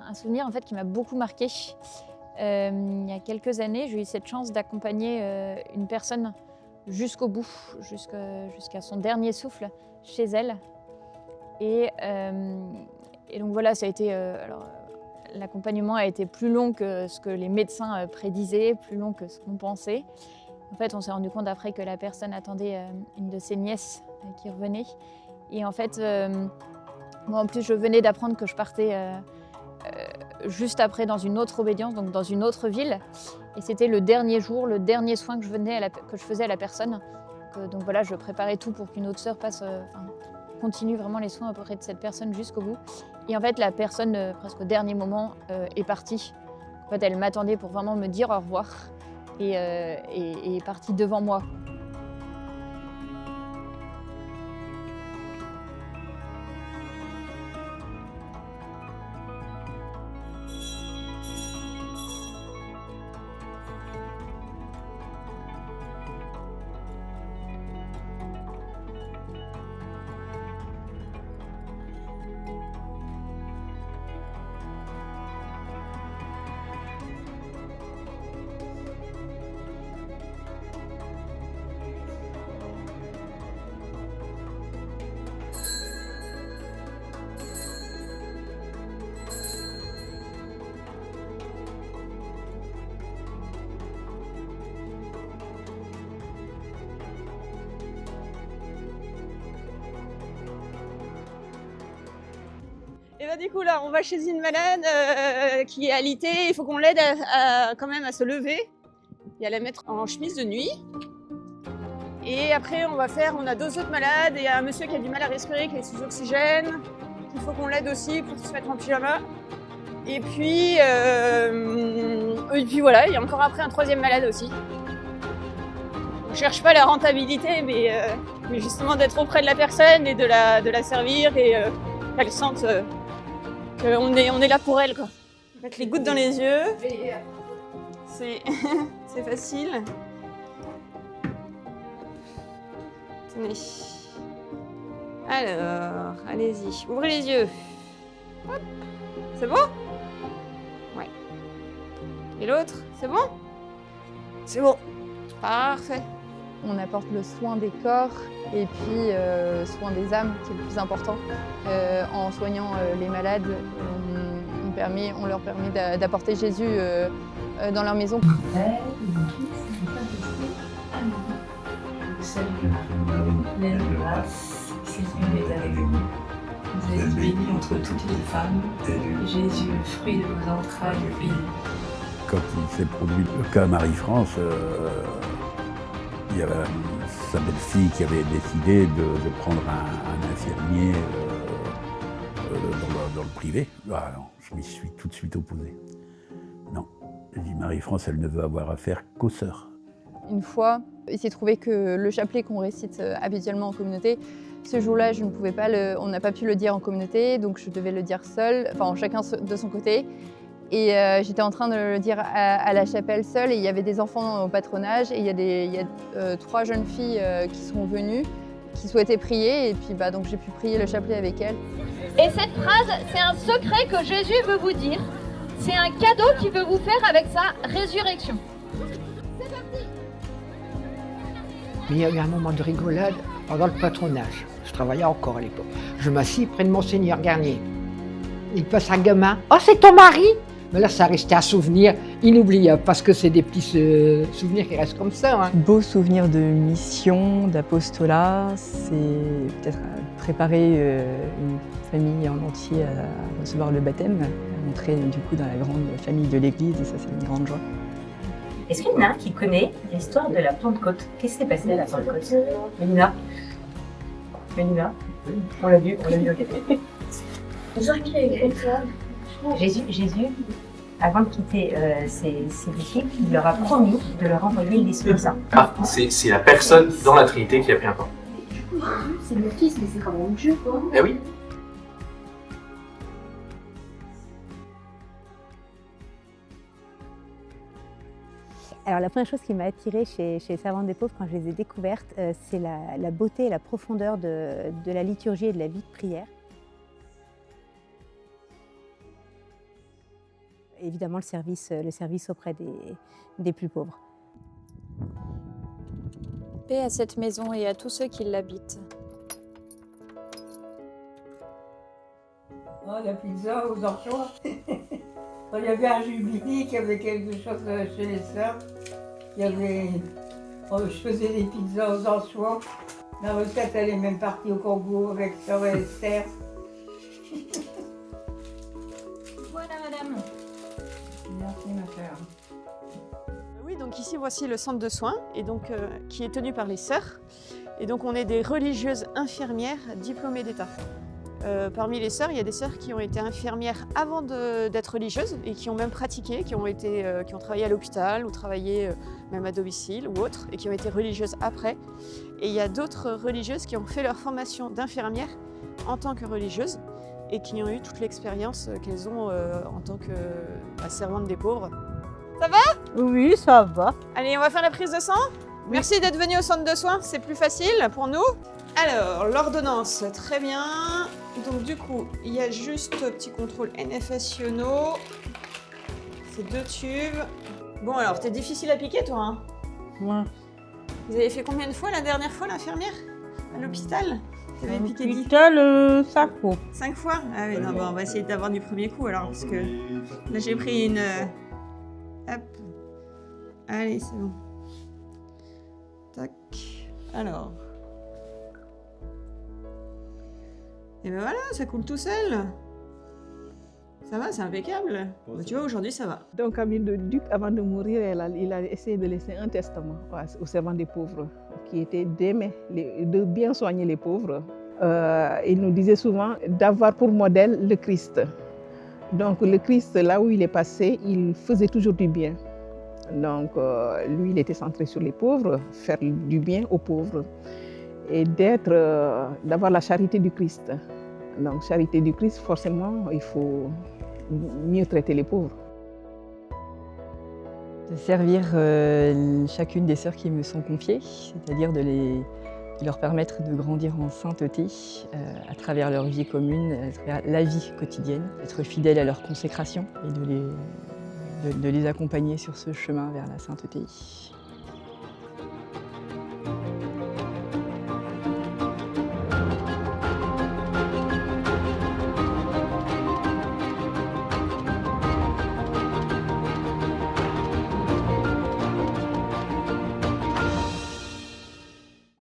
un souvenir en fait, qui m'a beaucoup marquée. Il y a quelques années, j'ai eu cette chance d'accompagner une personne jusqu'au bout, jusqu'à son dernier souffle chez elle. Et donc voilà, ça a été... l'accompagnement a été plus long que ce que les médecins prédisaient, plus long que ce qu'on pensait. En fait, on s'est rendu compte après que la personne attendait une de ses nièces qui revenait. Et en fait, moi en plus, je venais d'apprendre que je partais juste après dans une autre obédience, donc dans une autre ville. Et c'était le dernier jour, le dernier soin que je faisais à la personne. Donc voilà, je préparais tout pour qu'une autre sœur continue vraiment les soins auprès de cette personne jusqu'au bout. Et en fait, la personne, presque au dernier moment, est partie. En fait, elle m'attendait pour vraiment me dire au revoir et est partie devant moi. Et bah du coup là, on va chez une malade qui est alitée, il faut qu'on l'aide quand même à se lever et à la mettre en chemise de nuit. Et après on a 2 autres malades et un monsieur qui a du mal à respirer, qui est sous oxygène, il faut qu'on l'aide aussi pour se mettre en pyjama. Et puis voilà, il y a encore après un 3e malade aussi. On cherche pas la rentabilité, mais justement d'être auprès de la personne et de la servir et qu'elle sente qu'on est là pour elle, quoi. Mettre les gouttes dans les yeux, c'est facile. Tenez. Alors, allez-y, ouvrez les yeux. Hop. C'est bon? Ouais. Et l'autre, c'est bon? C'est bon. Parfait. On apporte le soin des corps et puis soin des âmes, qui est le plus important. En soignant les malades, on leur permet d'apporter Jésus dans leur maison. Père, du Fils, du Saint-Esprit. Amen. Salut Marie, pleine de grâce, le Seigneur est avec vous. Vous êtes bénie entre toutes les femmes, et Jésus, le fruit de vos entrailles, est béni. Quand il s'est produit le cas Marie-France, il y avait sa belle-fille qui avait décidé de prendre un infirmier dans le privé. Ah non, je m'y suis tout de suite opposé. Non, j'ai dit Marie-France, elle ne veut avoir affaire qu'aux sœurs. Une fois, il s'est trouvé que le chapelet qu'on récite habituellement en communauté, ce jour-là, on n'a pas pu le dire en communauté, donc je devais le dire seule, enfin chacun de son côté. Et j'étais en train de le dire à la chapelle seule, et il y avait des enfants au patronage, et il y a 3 jeunes filles qui sont venues, qui souhaitaient prier, et puis donc j'ai pu prier le chapelet avec elles. Et cette phrase, c'est un secret que Jésus veut vous dire. C'est un cadeau qu'il veut vous faire avec sa résurrection. C'est parti. Mais il y a eu un moment de rigolade pendant le patronage. Je travaillais encore à l'époque. Je m'assis près de Monseigneur Garnier. Il passe un gamin. « Oh, c'est ton mari !» Mais là, ça restait un souvenir inoubliable, parce que c'est des petits souvenirs qui restent comme ça. Hein. Beau souvenir de mission, d'apostolat, c'est peut-être préparer une famille en entier à recevoir le baptême, à entrer du coup dans la grande famille de l'Église, et ça c'est une grande joie. Est-ce qu'il y en a un qui connaît l'histoire de la Pentecôte? Qu'est-ce qui s'est passé à la Pentecôte? Mélina? On l'a vu au café. Jésus, avant de quitter ses disciples, il leur a promis de leur envoyer l'Esprit Saint. Ah, c'est la personne dans la Trinité qui a pris un temps. Du coup, Jésus, c'est le Fils, mais c'est quand même Dieu, quoi. Eh oui. Alors la première chose qui m'a attirée chez les Servantes des Pauvres quand je les ai découvertes, c'est la beauté et la profondeur de la liturgie et de la vie de prière. évidemment le service auprès des plus pauvres. Paix à cette maison et à tous ceux qui l'habitent. Oh, la pizza aux anchois. Il y avait un jubilé qui avait quelque chose chez les sœurs. Il y avait... je faisais des pizzas aux anchois. La recette, elle est même partie au Congo avec sœur Esther. Voilà, madame. Merci, ma chère. Oui, donc ici, voici le centre de soins, et donc, qui est tenu par les sœurs. Et donc, on est des religieuses infirmières diplômées d'État. Parmi les sœurs, il y a des sœurs qui ont été infirmières avant d'être religieuses et qui ont même pratiqué, qui ont travaillé à l'hôpital ou travaillé même à domicile ou autre, et qui ont été religieuses après. Et il y a d'autres religieuses qui ont fait leur formation d'infirmière en tant que religieuses et qui ont eu toute l'expérience qu'elles ont en tant que servante des pauvres. Ça va? Oui, ça va. Allez, on va faire la prise de sang. Merci d'être venu au centre de soins, c'est plus facile pour nous. Alors, l'ordonnance, très bien. Donc du coup, il y a juste petit contrôle NFS-Iono. C'est 2 tubes. Bon alors, t'es difficile à piquer toi, hein? Ouais. Vous avez fait combien de fois la dernière fois l'infirmière? À l'hôpital? T'avais piqué 10? L'hôpital, 5 fois. 5 fois? Ah oui, non, bon, on va essayer d'avoir du premier coup alors, parce que là j'ai pris une... Hop. Allez, c'est bon. Tac. Alors... Et ben voilà, ça coule tout seul. Ça va, c'est impeccable. Bah, tu vois, aujourd'hui, ça va. Donc, Camille le Duc, avant de mourir, il a essayé de laisser un testament aux servants des pauvres, qui était d'aimer, de bien soigner les pauvres. Il nous disait souvent d'avoir pour modèle le Christ. Donc, le Christ, là où il est passé, il faisait toujours du bien. Donc, lui, il était centré sur les pauvres, faire du bien aux pauvres. Et d'avoir la charité du Christ. Donc, charité du Christ, forcément, il faut mieux traiter les pauvres. De servir chacune des sœurs qui me sont confiées, c'est-à-dire de leur permettre de grandir en sainteté à travers leur vie commune, à travers la vie quotidienne, d'être fidèles à leur consécration et de les accompagner sur ce chemin vers la sainteté.